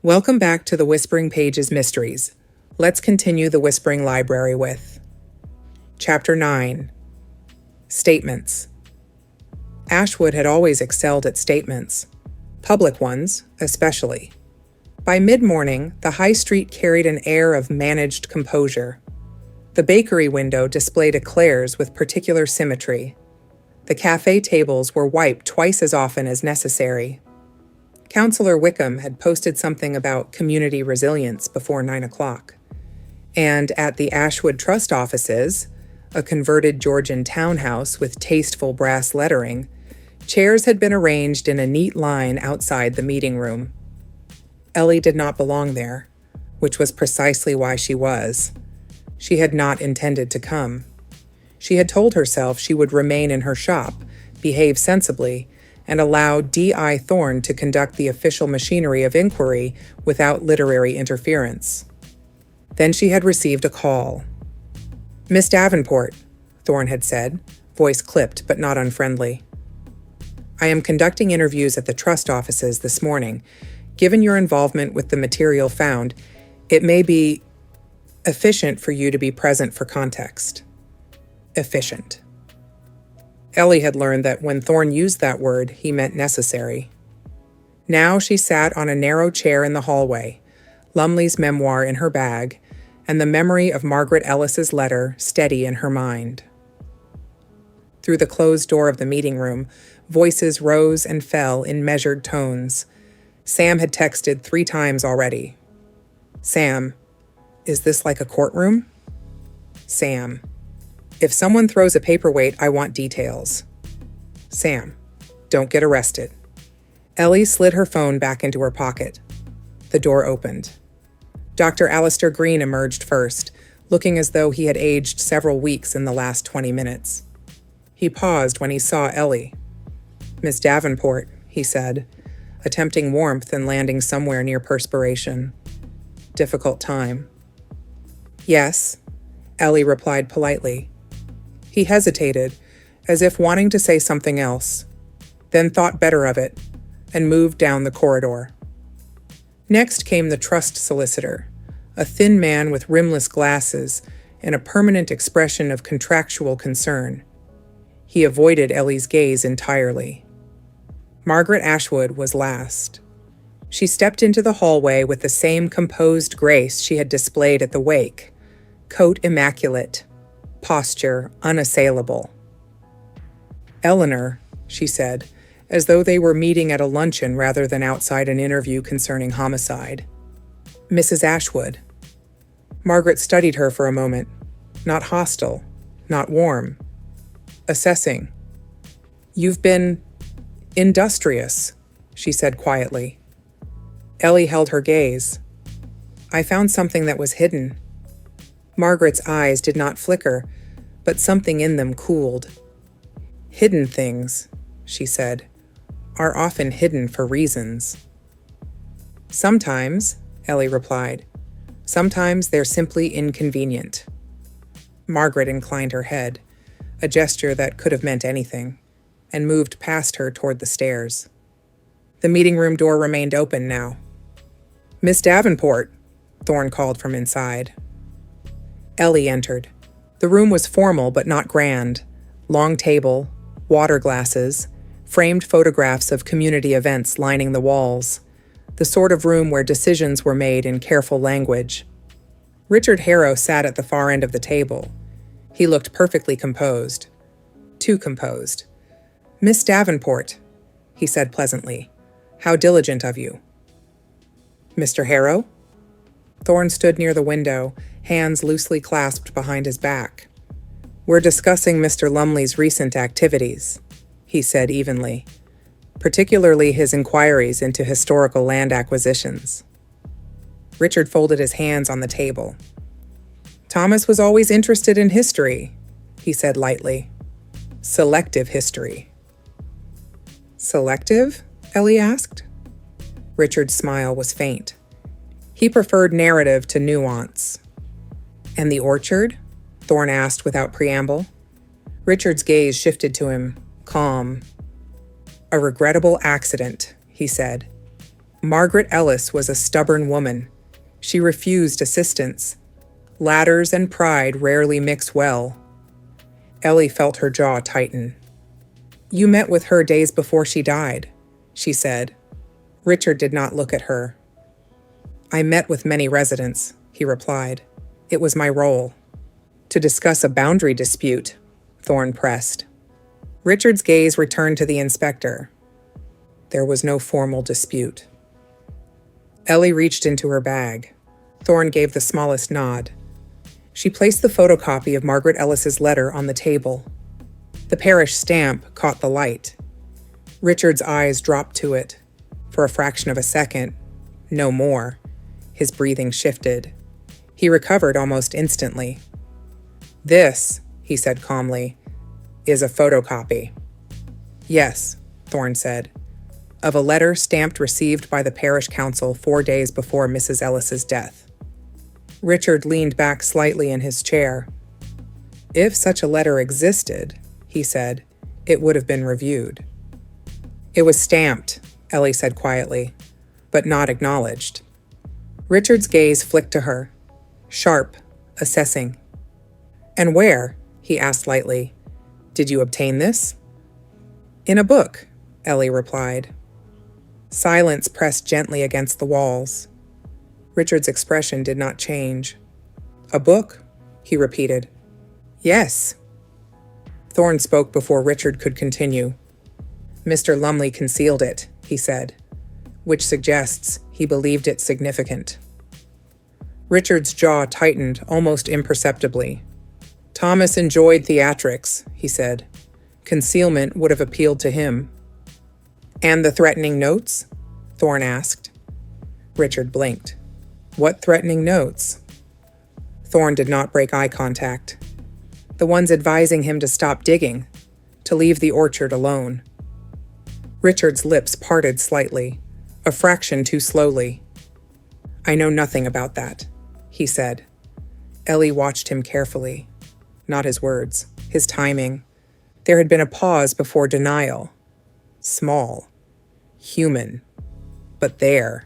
Welcome back to the Whispering Pages Mysteries. Let's continue the Whispering Library with Chapter 9, Statements. Ashwood had always excelled at statements, public ones especially. By mid-morning, the high street carried an air of managed composure. The bakery window displayed eclairs with particular symmetry. The cafe tables were wiped twice as often as necessary. Councillor Wickham had posted something about community resilience before 9 o'clock. And at the Ashwood Trust offices, a converted Georgian townhouse with tasteful brass lettering, chairs had been arranged in a neat line outside the meeting room. Ellie did not belong there, which was precisely why she was. She had not intended to come. She had told herself she would remain in her shop, behave sensibly, and allow D.I. Thorne to conduct the official machinery of inquiry without literary interference. Then she had received a call. "Miss Davenport," Thorne had said, voice clipped but not unfriendly. "I am conducting interviews at the trust offices this morning. Given your involvement with the material found, it may be efficient for you to be present for context." Efficient. Ellie had learned that when Thorne used that word, he meant necessary. Now she sat on a narrow chair in the hallway, Lumley's memoir in her bag, and the memory of Margaret Ellis's letter steady in her mind. Through the closed door of the meeting room, voices rose and fell in measured tones. Sam had texted 3 times already. Sam, is this like a courtroom? Sam, if someone throws a paperweight, I want details. Sam, don't get arrested. Ellie slid her phone back into her pocket. The door opened. Dr. Alistair Green emerged first, looking as though he had aged several weeks in the last 20 minutes. He paused when he saw Ellie. "Miss Davenport," he said, attempting warmth and landing somewhere near perspiration. "Difficult time." "Yes," Ellie replied politely. He hesitated, as if wanting to say something else, then thought better of it, and moved down the corridor. Next came the trust solicitor, a thin man with rimless glasses and a permanent expression of contractual concern. He avoided Ellie's gaze entirely. Margaret Ashwood was last. She stepped into the hallway with the same composed grace she had displayed at the wake, coat immaculate, posture unassailable. "Eleanor," she said, as though they were meeting at a luncheon rather than outside an interview concerning homicide. "Mrs. Ashwood." Margaret studied her for a moment, not hostile, not warm, assessing. "You've been industrious," she said quietly. Ellie held her gaze. "I found something that was hidden." Margaret's eyes did not flicker, but something in them cooled. "Hidden things," she said, "are often hidden for reasons." "Sometimes," Ellie replied. "Sometimes they're simply inconvenient." Margaret inclined her head, a gesture that could have meant anything, and moved past her toward the stairs. The meeting room door remained open now. "Miss Davenport," Thorne called from inside. Ellie entered. The room was formal but not grand. Long table, water glasses, framed photographs of community events lining the walls. The sort of room where decisions were made in careful language. Richard Harrow sat at the far end of the table. He looked perfectly composed. Too composed. "Miss Davenport," he said pleasantly. "How diligent of you." "Mr. Harrow?" Thorne stood near the window, hands loosely clasped behind his back. "We're discussing Mr. Lumley's recent activities," he said evenly, "particularly his inquiries into historical land acquisitions." Richard folded his hands on the table. "Thomas was always interested in history," he said lightly. "Selective history." "Selective?" Ellie asked. Richard's smile was faint. He preferred narrative to nuance. "And the orchard?" Thorne asked without preamble. Richard's gaze shifted to him, calm. "A regrettable accident," he said. Margaret Ellis was a stubborn woman. She refused assistance. Ladders and pride rarely mix well. Ellie felt her jaw tighten. "You met with her days before she died," she said. Richard did not look at her. "I met with many residents," he replied. "It was my role." "To discuss a boundary dispute," Thorne pressed. Richard's gaze returned to the inspector. There was no formal dispute. Ellie reached into her bag. Thorne gave the smallest nod. She placed the photocopy of Margaret Ellis's letter on the table. The parish stamp caught the light. Richard's eyes dropped to it. For a fraction of a second, no more, his breathing shifted. He recovered almost instantly. "This," he said calmly, "is a photocopy." "Yes," Thorne said, "of a letter stamped received by the parish council 4 days before Mrs. Ellis's death." Richard leaned back slightly in his chair. "If such a letter existed," he said, "it would have been reviewed." "It was stamped," Ellie said quietly, "but not acknowledged." Richard's gaze flicked to her, sharp, assessing. "And where?" he asked lightly. "Did you obtain this?" "In a book," Ellie replied. Silence pressed gently against the walls. Richard's expression did not change. "A book?" he repeated. "Yes." Thorne spoke before Richard could continue. "Mr. Lumley concealed it," he said, which suggests he believed it significant. Richard's jaw tightened almost imperceptibly. "Thomas enjoyed theatrics," he said. "Concealment would have appealed to him." "And the threatening notes?" Thorne asked. Richard blinked. "What threatening notes?" Thorne did not break eye contact. "The ones advising him to stop digging, to leave the orchard alone." Richard's lips parted slightly, a fraction too slowly. "I know nothing about that," he said. Ellie watched him carefully. Not his words, his timing. There had been a pause before denial. Small. Human. But there.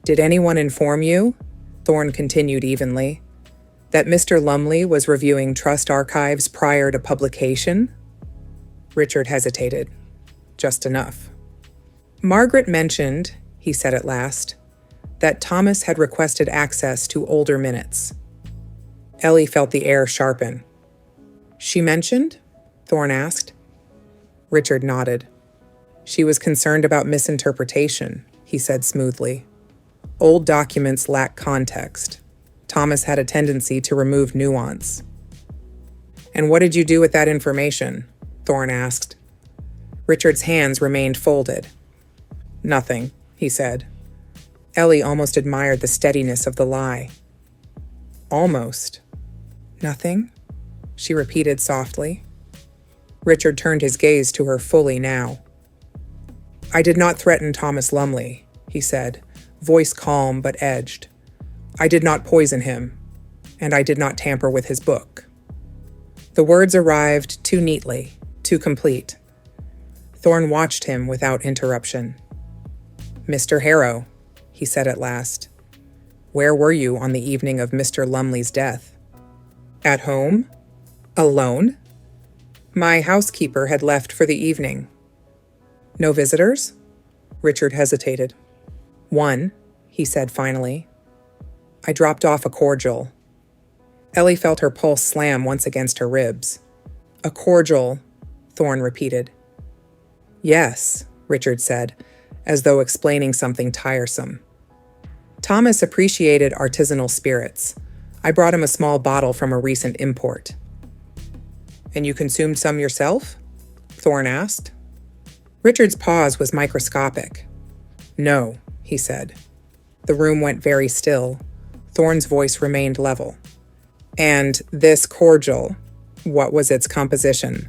"Did anyone inform you," Thorne continued evenly, "that Mr. Lumley was reviewing trust archives prior to publication?" Richard hesitated. Just enough. "Margaret mentioned," he said at last, "that Thomas had requested access to older minutes." Ellie felt the air sharpen. "She mentioned?" Thorne asked. Richard nodded. "She was concerned about misinterpretation," he said smoothly. "Old documents lack context. Thomas had a tendency to remove nuance." "And what did you do with that information?" Thorne asked. Richard's hands remained folded. "Nothing," he said. Ellie almost admired the steadiness of the lie. "Almost. Nothing?" she repeated softly. Richard turned his gaze to her fully now. "I did not threaten Thomas Lumley," he said, voice calm but edged. "I did not poison him, and I did not tamper with his book." The words arrived too neatly, too complete. Thorne watched him without interruption. "Mr. Harrow," he said at last, "where were you on the evening of Mr. Lumley's death?" "At home? Alone?" "My housekeeper had left for the evening." "No visitors?" Richard hesitated. "One," he said finally. "I dropped off a cordial." Ellie felt her pulse slam once against her ribs. "A cordial," Thorne repeated. "Yes," Richard said, as though explaining something tiresome. "Thomas appreciated artisanal spirits. I brought him a small bottle from a recent import." "And you consumed some yourself?" Thorne asked. Richard's pause was microscopic. "No," he said. The room went very still. Thorne's voice remained level. "And this cordial, what was its composition?"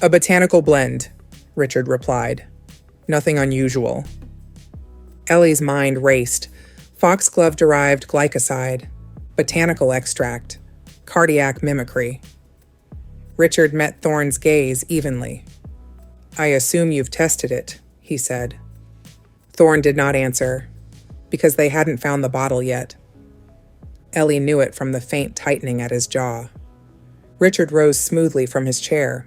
"A botanical blend," Richard replied. "Nothing unusual." Ellie's mind raced. Foxglove-derived glycoside, botanical extract, cardiac mimicry. Richard met Thorne's gaze evenly. "I assume you've tested it," he said. Thorne did not answer, because they hadn't found the bottle yet. Ellie knew it from the faint tightening at his jaw. Richard rose smoothly from his chair.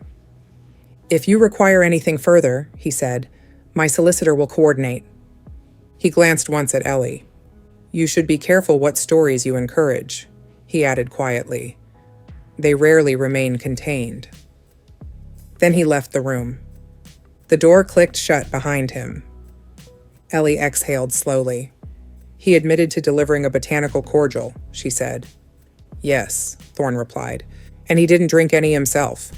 "If you require anything further," he said, "my solicitor will coordinate." He glanced once at Ellie. "You should be careful what stories you encourage," he added quietly. "They rarely remain contained." Then he left the room. The door clicked shut behind him. Ellie exhaled slowly. "He admitted to delivering a botanical cordial," she said. "Yes," Thorne replied. "And he didn't drink any himself."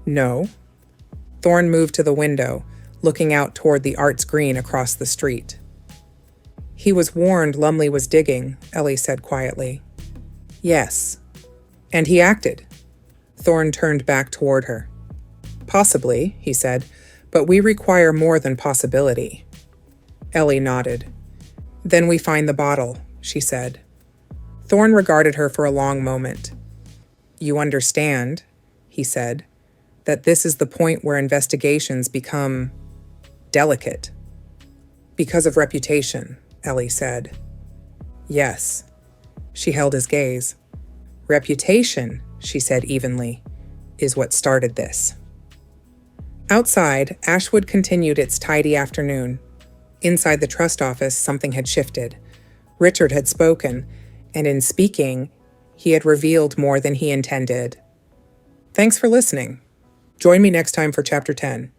"No?" Thorne moved to the window, looking out toward the arts green across the street. "He was warned Lumley was digging," Ellie said quietly. "Yes." "And he acted." Thorne turned back toward her. "Possibly," he said, "but we require more than possibility." Ellie nodded. "Then we find the bottle," she said. Thorne regarded her for a long moment. "You understand," he said, "that this is the point where investigations become delicate." "Because of reputation," Ellie said. "Yes." She held his gaze. "Reputation," she said evenly, "is what started this." Outside, Ashwood continued its tidy afternoon. Inside the trust office, something had shifted. Richard had spoken, and in speaking, he had revealed more than he intended. Thanks for listening. Join me next time for Chapter 10.